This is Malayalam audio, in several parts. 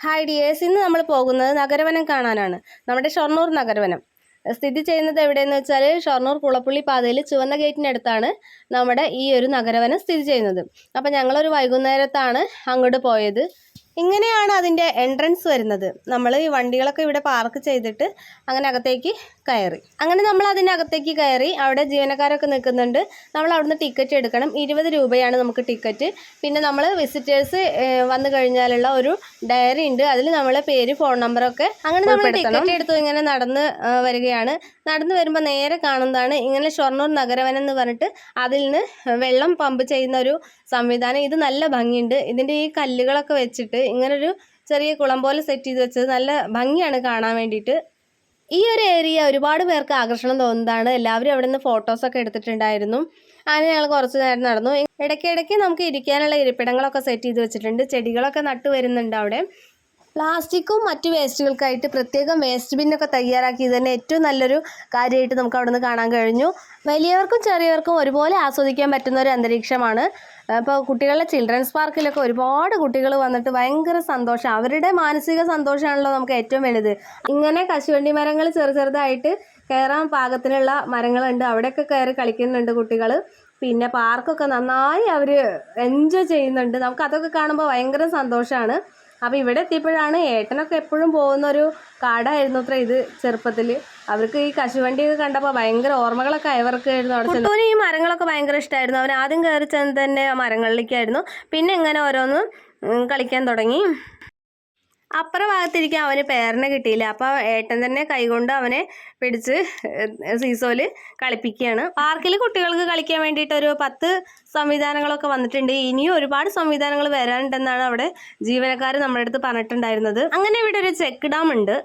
ഹായ് ഡിയേഴ്സ്, ഇന്ന് നമ്മൾ പോകുന്നത് നഗരവനം കാണാനാണ്. നമ്മുടെ ഷൊർണൂർ നഗരവനം സ്ഥിതി ചെയ്യുന്നത് എവിടെയെന്ന് വെച്ചാൽ ഷൊർണൂർ കുളപ്പുള്ളി പാതയിൽ ചുവന്ന ഗേറ്റിനടുത്താണ് നമ്മുടെ ഈ ഒരു നഗരവനം സ്ഥിതി ചെയ്യുന്നത്. അപ്പം ഞങ്ങളൊരു വൈകുന്നേരത്താണ് അങ്ങോട്ട് പോയത്. ഇങ്ങനെയാണ് അതിൻ്റെ എൻട്രൻസ് വരുന്നത്. നമ്മൾ ഈ വണ്ടികളൊക്കെ ഇവിടെ പാർക്ക് ചെയ്തിട്ട് അങ്ങനെ അകത്തേക്ക് കയറി. അങ്ങനെ നമ്മൾ അതിനകത്തേക്ക് കയറി. അവിടെ ജീവനക്കാരൊക്കെ നിൽക്കുന്നുണ്ട്. നമ്മൾ അവിടുന്ന് ടിക്കറ്റ് എടുക്കണം. 20 രൂപയാണ് നമുക്ക് ടിക്കറ്റ്. പിന്നെ നമ്മൾ വിസിറ്റേഴ്സ് വന്നു കഴിഞ്ഞാലുള്ള ഒരു ഡയറി ഉണ്ട്. അതിൽ നമ്മളെ പേര്, ഫോൺ നമ്പറൊക്കെ അങ്ങനെ നമ്മൾ ടിക്കറ്റ് എടുത്തു ഇങ്ങനെ നടന്ന് വരികയാണ്. നടന്നു വരുമ്പോൾ നേരെ കാണുന്നതാണ് ഇങ്ങനെ ഷൊർണൂർ നഗരവനം എന്ന് പറഞ്ഞിട്ട് അതിൽ നിന്ന് വെള്ളം പമ്പ് ചെയ്യുന്ന ഒരു സംവിധാനം. ഇത് നല്ല ഭംഗിയുണ്ട്. ഇതിൻ്റെ ഈ കല്ലുകളൊക്കെ വെച്ചിട്ട് ഇങ്ങനൊരു ചെറിയ കുളം പോലെ സെറ്റ് ചെയ്ത് വെച്ചത് നല്ല ഭംഗിയാണ് കാണാൻ വേണ്ടിയിട്ട്. ഈ ഒരു ഏരിയ ഒരുപാട് പേർക്ക് ആകർഷണം തോന്നുന്നതാണ്. എല്ലാവരും അവിടെ നിന്ന് ഫോട്ടോസൊക്കെ എടുത്തിട്ടുണ്ടായിരുന്നു. അങ്ങനെ ഞങ്ങൾ കുറച്ച് നേരം നടന്നു. ഇടയ്ക്കിടയ്ക്ക് നമുക്ക് ഇരിക്കാനുള്ള ഇരിപ്പിടങ്ങളൊക്കെ സെറ്റ് ചെയ്ത് വെച്ചിട്ടുണ്ട്. ചെടികളൊക്കെ നട്ടു വരുന്നുണ്ട് അവിടെ. പ്ലാസ്റ്റിക്കും മറ്റു വേസ്റ്റുകൾക്കായിട്ട് പ്രത്യേകം വേസ്റ്റ് ബിന്നൊക്കെ തയ്യാറാക്കിയത് തന്നെ ഏറ്റവും നല്ലൊരു കാര്യമായിട്ട് നമുക്ക് അവിടെ നിന്ന് കാണാൻ കഴിഞ്ഞു. വലിയവർക്കും ചെറിയവർക്കും ഒരുപോലെ ആസ്വദിക്കാൻ പറ്റുന്ന ഒരു അന്തരീക്ഷമാണ്. ഇപ്പോൾ കുട്ടികളുടെ ചിൽഡ്രൻസ് പാർക്കിലൊക്കെ ഒരുപാട് കുട്ടികൾ വന്നിട്ട് ഭയങ്കര സന്തോഷം. അവരുടെ മാനസിക സന്തോഷമാണല്ലോ നമുക്ക് ഏറ്റവും വലുത്. ഇങ്ങനെ കശുവണ്ടി മരങ്ങൾ ചെറുതായിട്ട് കയറാൻ പാകത്തിനുള്ള മരങ്ങളുണ്ട്. അവിടെയൊക്കെ കയറി കളിക്കുന്നുണ്ട് കുട്ടികൾ. പിന്നെ പാർക്കൊക്കെ നന്നായി അവർ എൻജോയ് ചെയ്യുന്നുണ്ട്. നമുക്ക് അതൊക്കെ കാണുമ്പോൾ ഭയങ്കര സന്തോഷമാണ്. അപ്പോൾ ഇവിടെ എത്തിയപ്പോഴാണ് ഏട്ടനൊക്കെ എപ്പോഴും പോകുന്നൊരു കാടായിരുന്നു അത്ര ഇത് ചെറുപ്പത്തിൽ. അവർക്ക് ഈ കശുവണ്ടിയൊക്കെ കണ്ടപ്പോൾ ഭയങ്കര ഓർമ്മകളൊക്കെ അവർക്കായിരുന്നു. അവിടെ ചെന്ന് ഈ മരങ്ങളൊക്കെ ഭയങ്കര ഇഷ്ടമായിരുന്നു. അവൻ ആദ്യം കയറി ചെന്ന് തന്നെ മരങ്ങളിലേക്കായിരുന്നു. പിന്നെ ഇങ്ങനെ ഓരോന്ന് കളിക്കാൻ തുടങ്ങി. അപ്പുറ ഭാഗത്തിരിക്കാൻ അവന് പേരനെ കിട്ടിയില്ല. അപ്പോൾ ഏട്ടൻ തന്നെ കൈകൊണ്ട് അവനെ പിടിച്ച് സീസോയിൽ കളിപ്പിക്കുകയാണ്. പാർക്കിൽ കുട്ടികൾക്ക് കളിക്കാൻ വേണ്ടിയിട്ട് ഒരു 10 സംവിധാനങ്ങളൊക്കെ വന്നിട്ടുണ്ട്. ഇനിയും ഒരുപാട് സംവിധാനങ്ങൾ വരാനുണ്ടെന്നാണ് അവിടെ ജീവനക്കാർ നമ്മുടെ അടുത്ത് പറഞ്ഞിട്ടുണ്ടായിരുന്നത്. അങ്ങനെ ഇവിടെ ഒരു ചെക്ക് ഡാം ഉണ്ട്.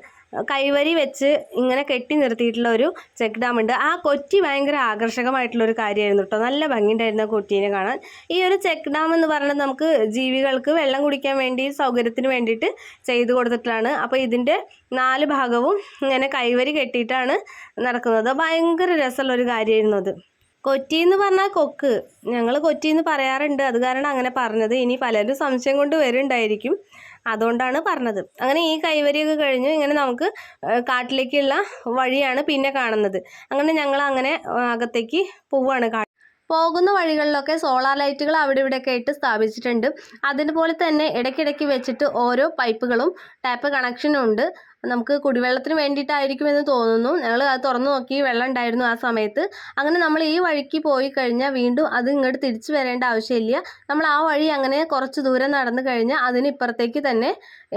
കൈവരി വെച്ച് ഇങ്ങനെ കെട്ടി നിർത്തിയിട്ടുള്ള ഒരു ചെക്ക് ഡാം ഉണ്ട്. ആ കൊറ്റി ഭയങ്കര ആകർഷകമായിട്ടുള്ളൊരു കാര്യമായിരുന്നു കേട്ടോ. നല്ല ഭംഗിയുണ്ടായിരുന്നു ആ കൊറ്റീനെ കാണാൻ. ഈ ഒരു ചെക്ക് ഡാം എന്ന് പറയുന്നത് നമുക്ക് ജീവികൾക്ക് വെള്ളം കുടിക്കാൻ വേണ്ടി സൗകര്യത്തിന് വേണ്ടിയിട്ട് ചെയ്തു കൊടുത്തിട്ടുള്ളതാണ്. അപ്പോൾ ഇതിൻ്റെ 4 ഭാഗവും ഇങ്ങനെ കൈവരി കെട്ടിയിട്ടാണ് നടക്കുന്നത്. ഭയങ്കര രസമുള്ളൊരു കാര്യമായിരുന്നു അത്. കൊറ്റി എന്ന് പറഞ്ഞാൽ കൊക്ക്, ഞങ്ങൾ കൊറ്റി എന്ന് പറയാറുണ്ട്. അത് കാരണം അങ്ങനെ പറഞ്ഞത്. ഇനി പലരും സംശയം കൊണ്ട് വരുന്നുണ്ടായിരിക്കും, അതുകൊണ്ടാണ് പറഞ്ഞത്. അങ്ങനെ ഈ കൈവരിയൊക്കെ കഴിഞ്ഞ് ഇങ്ങനെ നമുക്ക് കാട്ടിലേക്കുള്ള വഴിയാണ് പിന്നെ കാണുന്നത്. അങ്ങനെ ഞങ്ങൾ അങ്ങനെ അകത്തേക്ക് പോവുകയാണ്. പോകുന്ന വഴികളിലൊക്കെ സോളാർ ലൈറ്റുകൾ അവിടെ ഇവിടെയൊക്കെ ആയിട്ട് സ്ഥാപിച്ചിട്ടുണ്ട്. അതുപോലെ തന്നെ ഇടയ്ക്കിടയ്ക്ക് വെച്ചിട്ട് ഓരോ പൈപ്പുകളും ടാപ്പ് കണക്ഷനും ഉണ്ട്. നമുക്ക് കുടിവെള്ളത്തിന് വേണ്ടിയിട്ടായിരിക്കുമെന്ന് തോന്നുന്നു. ഞങ്ങൾ അത് തുറന്നു നോക്കി, വെള്ളം ഉണ്ടായിരുന്നു ആ സമയത്ത്. അങ്ങനെ നമ്മൾ ഈ വഴിക്ക് പോയി കഴിഞ്ഞാൽ വീണ്ടും അത് ഇങ്ങോട്ട് തിരിച്ചു വരേണ്ട ആവശ്യമില്ല. നമ്മൾ ആ വഴി അങ്ങനെ കുറച്ച് ദൂരം നടന്നു കഴിഞ്ഞാൽ അതിന് ഇപ്പുറത്തേക്ക് തന്നെ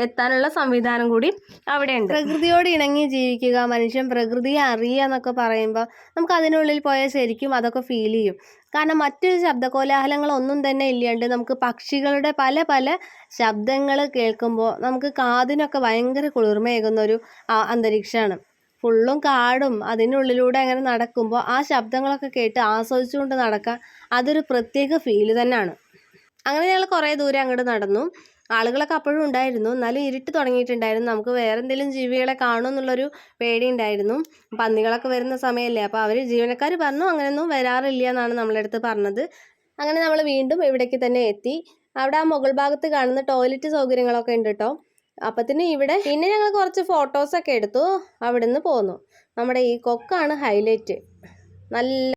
എത്താനുള്ള സംവിധാനം കൂടി അവിടെയുണ്ട്. പ്രകൃതിയോട് ഇണങ്ങി ജീവിക്കുക, മനുഷ്യൻ പ്രകൃതിയെ അറിയുക എന്നൊക്കെ പറയുമ്പോൾ നമുക്ക് അതിനുള്ളിൽ പോയാൽ ശരിക്കും അതൊക്കെ ഫീൽ ചെയ്യും. കാരണം മറ്റ് ശബ്ദകോലാഹലങ്ങളൊന്നും തന്നെ ഇല്ലാണ്ട് നമുക്ക് പക്ഷികളുടെ പല പല ശബ്ദങ്ങൾ കേൾക്കുമ്പോൾ നമുക്ക് കാതിനൊക്കെ ഭയങ്കര കുളിർമയേകുന്നൊരു അന്തരീക്ഷമാണ്. ഫുള്ളും കാടും അതിനുള്ളിലൂടെ അങ്ങനെ നടക്കുമ്പോൾ ആ ശബ്ദങ്ങളൊക്കെ കേട്ട് ആസ്വദിച്ചുകൊണ്ട് നടക്കാൻ അതൊരു പ്രത്യേക ഫീല് തന്നെയാണ്. അങ്ങനെ ഞങ്ങൾ കുറേ ദൂരം അങ്ങോട്ട് നടന്നു. ആളുകളൊക്കെ അപ്പോഴും ഉണ്ടായിരുന്നു. എന്നാലും ഇരുട്ട് തുടങ്ങിയിട്ടുണ്ടായിരുന്നു. നമുക്ക് വേറെ എന്തെങ്കിലും ജീവികളെ കാണുമെന്നുള്ളൊരു പേടി ഉണ്ടായിരുന്നു. പന്നികളൊക്കെ വരുന്ന സമയമല്ലേ. അപ്പോൾ അവർ ജീവനക്കാർ പറഞ്ഞു അങ്ങനെയൊന്നും വരാറില്ല എന്നാണ് നമ്മളെ അടുത്ത് പറഞ്ഞത്. അങ്ങനെ നമ്മൾ വീണ്ടും ഇവിടേക്ക് തന്നെ എത്തി. അവിടെ ആ മുകൾ ഭാഗത്ത് കാണുന്ന ടോയ്ലറ്റ് സൗകര്യങ്ങളൊക്കെ ഉണ്ട് കേട്ടോ. അപ്പത്തിന് ഇവിടെ പിന്നെ ഞങ്ങൾ കുറച്ച് ഫോട്ടോസൊക്കെ എടുത്തു. അവിടെ നിന്ന് പോന്നു. നമ്മുടെ ഈ കൊക്കാണ് ഹൈലൈറ്റ്. നല്ല